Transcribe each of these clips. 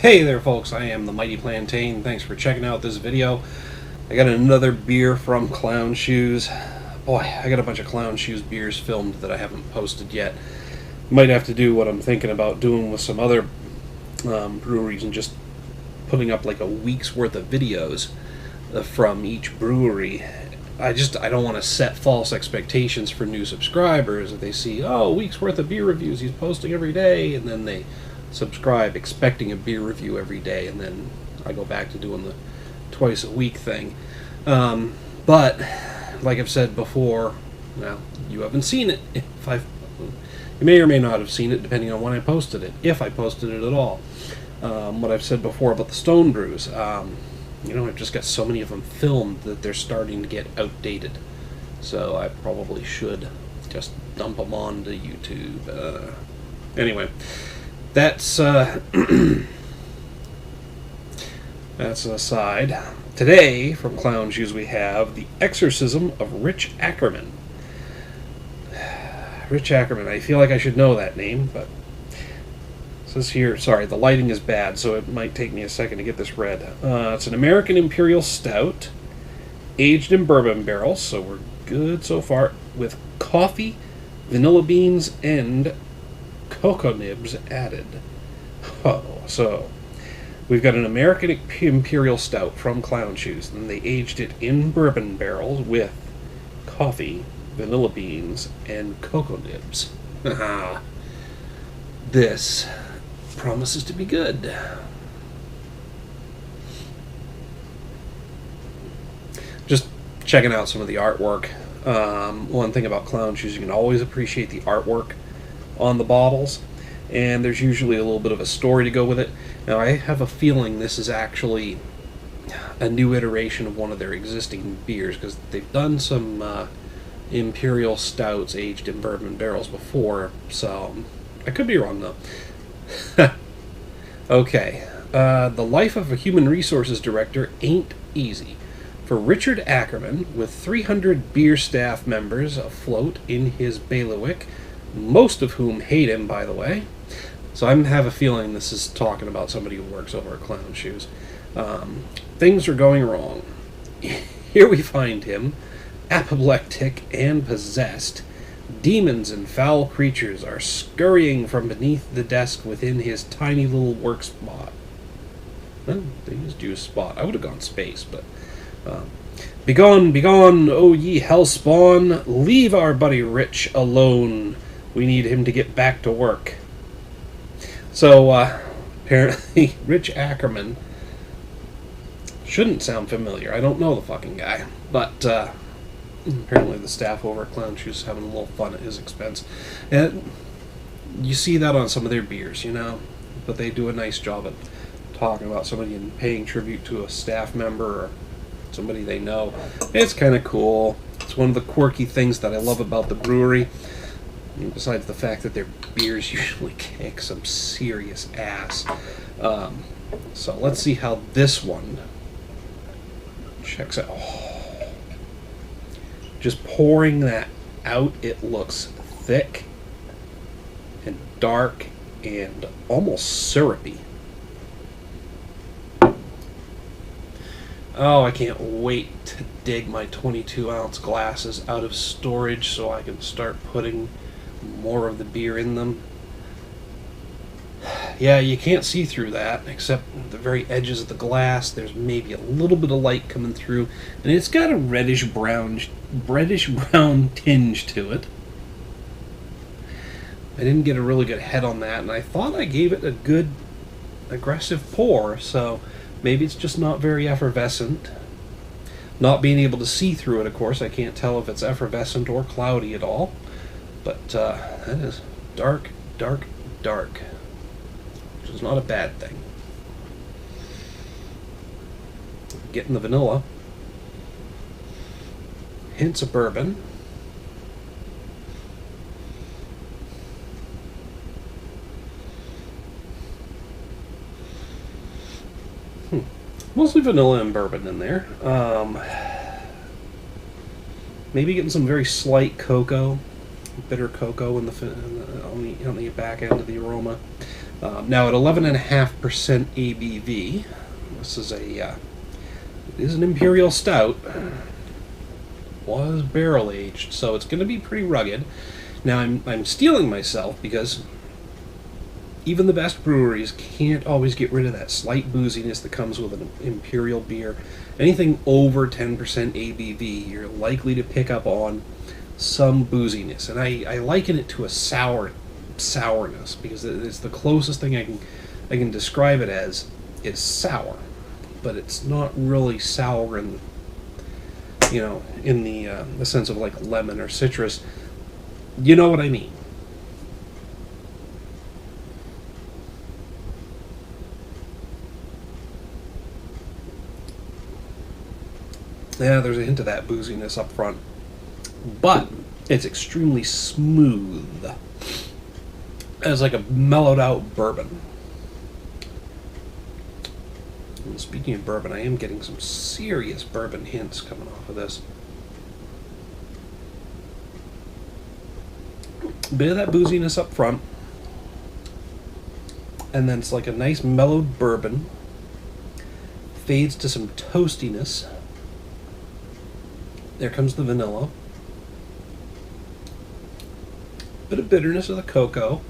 Hey there folks, I am the Mighty Plantain. Thanks for checking out this video. I got another beer from Clown Shoes. Boy, I got a bunch of Clown Shoes beers filmed that I haven't posted yet. Might have to do what I'm thinking about doing with some other breweries and just putting up like a week's worth of videos from each brewery. I don't want to set false expectations for new subscribers. If they see, oh, a week's worth of beer reviews he's posting every day, and then they subscribe expecting a beer review every day, and then I go back to doing the twice a week thing. But like I've said before, well, you haven't seen it. You may or may not have seen it depending on when I posted it, if I posted it at all. What I've said before about the Stone Brews, I've just got so many of them filmed that they're starting to get outdated. So I probably should just dump them onto YouTube. Anyway. That's that's an aside. Today, from Clown Shoes, we have the Exorcism of Rich Ackerman. Rich Ackerman. I feel like I should know that name, but it says here, sorry, the lighting is bad, so it might take me a second to get this read. It's an American Imperial Stout, aged in bourbon barrels, so we're good so far, with coffee, vanilla beans, and cocoa nibs added. So we've got an American Imperial Stout from Clown Shoes, and they aged it in bourbon barrels with coffee, vanilla beans, and cocoa nibs. This promises to be good. Just checking out some of the artwork. One thing about Clown Shoes, you can always appreciate the artwork on the bottles, and there's usually a little bit of a story to go with it. Now, I have a feeling this is actually a new iteration of one of their existing beers, because they've done some imperial stouts aged in bourbon barrels before, so I could be wrong though. Okay, the life of a human resources director ain't easy for Richard Ackerman, with 300 beer staff members afloat in his bailiwick, most of whom hate him, by the way. So I have a feeling this is talking about somebody who works over at Clown Shoes. Things are going wrong. Here we find him, apoplectic and possessed. Demons and foul creatures are scurrying from beneath the desk within his tiny little work spot. Well, they used to use spot. I would have gone space, but... Begone, begone, O ye hell spawn! Leave our buddy Rich alone! We need him to get back to work. So, apparently, Rich Ackerman shouldn't sound familiar. I don't know the fucking guy. But, apparently the staff over at Clown Shoes is having a little fun at his expense. And you see that on some of their beers, but they do a nice job at talking about somebody and paying tribute to a staff member or somebody they know. It's kind of cool. It's one of the quirky things that I love about the brewery. Besides the fact that their beers usually kick some serious ass. So let's see how this one checks out. Oh. Just pouring that out, it looks thick and dark and almost syrupy. Oh, I can't wait to dig my 22-ounce glasses out of storage so I can start putting more of the beer in them. Yeah, you can't see through that, except the very edges of the glass. There's maybe a little bit of light coming through, and it's got a reddish brown tinge to it. I didn't get a really good head on that, and I thought I gave it a good aggressive pour, so maybe it's just not very effervescent. Not being able to see through it, of course, I can't tell if it's effervescent or cloudy at all. But that is dark, dark, dark, which is not a bad thing. Getting the vanilla. Hints of bourbon. Mostly vanilla and bourbon in there. Maybe getting some very slight cocoa. Bitter cocoa on the back end of the aroma. Now at 11.5% ABV, this is it is an imperial stout. Was barrel aged, so it's going to be pretty rugged. Now I'm stealing myself because even the best breweries can't always get rid of that slight booziness that comes with an imperial beer. Anything over 10% ABV, you're likely to pick up on some booziness, and I liken it to a sourness because it's the closest thing I can describe it as is sour, but it's not really sour in the sense of like lemon or citrus. You know what I mean? Yeah, there's a hint of that booziness up front, but it's extremely smooth. It's like a mellowed out bourbon. And speaking of bourbon, I am getting some serious bourbon hints coming off of this. Bit of that booziness up front, and then it's like a nice mellowed bourbon. Fades to some toastiness. There comes the vanilla. Bit of bitterness of the cocoa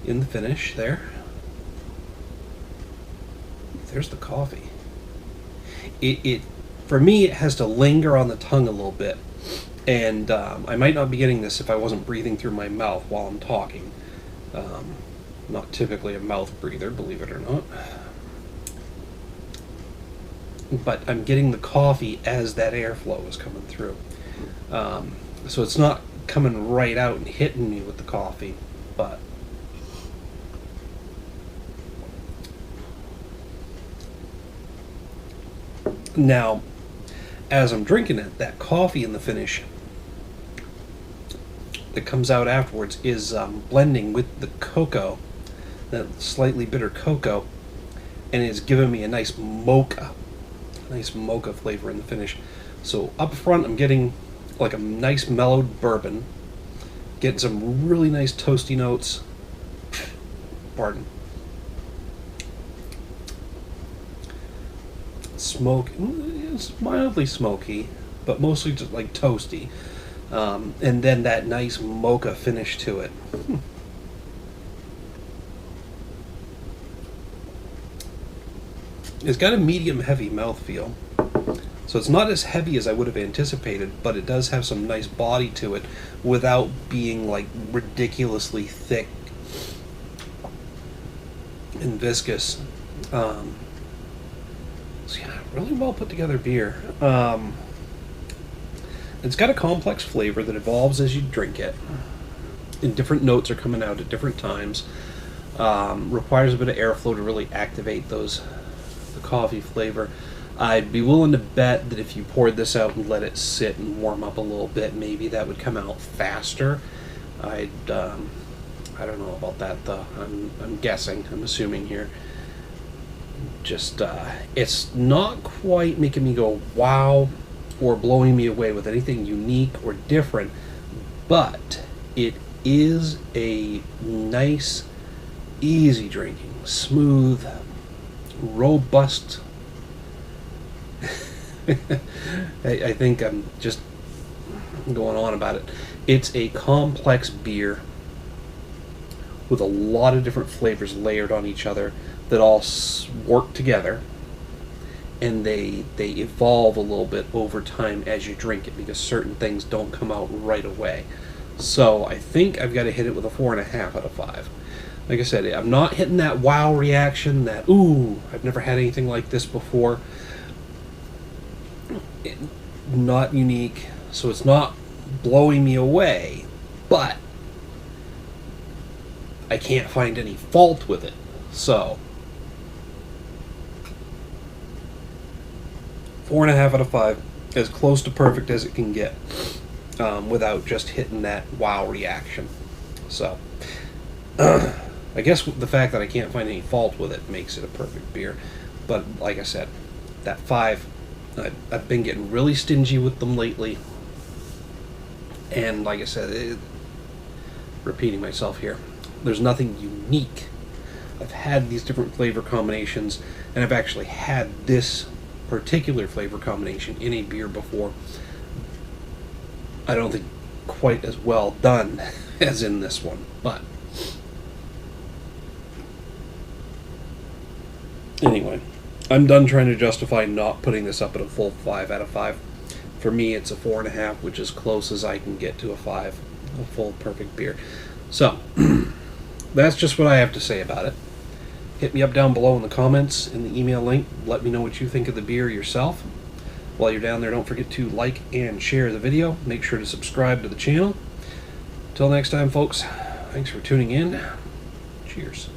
in the finish there. There's the coffee. It for me, it has to linger on the tongue a little bit. And I might not be getting this if I wasn't breathing through my mouth while I'm talking. Not typically a mouth breather, believe it or not. But I'm getting the coffee as that airflow is coming through. So it's not coming right out and hitting me with the coffee, but now, as I'm drinking it, that coffee in the finish that comes out afterwards is blending with the cocoa, that slightly bitter cocoa, and it's giving me a nice mocha flavor in the finish. So up front, I'm getting like a nice mellowed bourbon, getting some really nice toasty notes. Pardon. Smoke, it's mildly smoky, but mostly just like toasty. And then that nice mocha finish to it. It's got a medium heavy mouthfeel. So it's not as heavy as I would have anticipated, but it does have some nice body to it without being like ridiculously thick and viscous. So yeah, really well put together beer. It's got a complex flavor that evolves as you drink it. And different notes are coming out at different times. Requires a bit of airflow to really activate the coffee flavor. I'd be willing to bet that if you poured this out and let it sit and warm up a little bit, maybe that would come out faster. I don't know about that though. I'm guessing. I'm assuming here. Just it's not quite making me go wow or blowing me away with anything unique or different, but it is a nice, easy drinking, smooth, robust. I think I'm just going on about it. It's a complex beer with a lot of different flavors layered on each other that all work together, and they evolve a little bit over time as you drink it because certain things don't come out right away. So I think I've got to hit it with a 4.5 out of 5. Like I said, I'm not hitting that wow reaction, that ooh, I've never had anything like this before. Not unique, so it's not blowing me away, but I can't find any fault with it. So 4.5 out of 5, as close to perfect as it can get, without just hitting that wow reaction. So I guess the fact that I can't find any fault with it makes it a perfect beer. But like I said, that 5, I've been getting really stingy with them lately. And like I said, repeating myself here, there's nothing unique I've had these different flavor combinations, and I've actually had this particular flavor combination in a beer before. I don't think quite as well done as in this one, but anyway, I'm done trying to justify not putting this up at a full 5 out of 5. For me, it's a 4.5, which is close as I can get to a 5, a full perfect beer. So that's just what I have to say about it. Hit me up down below in the comments, in the email link. Let me know what you think of the beer yourself. While you're down there, don't forget to like and share the video. Make sure to subscribe to the channel. Until next time, folks, thanks for tuning in. Cheers.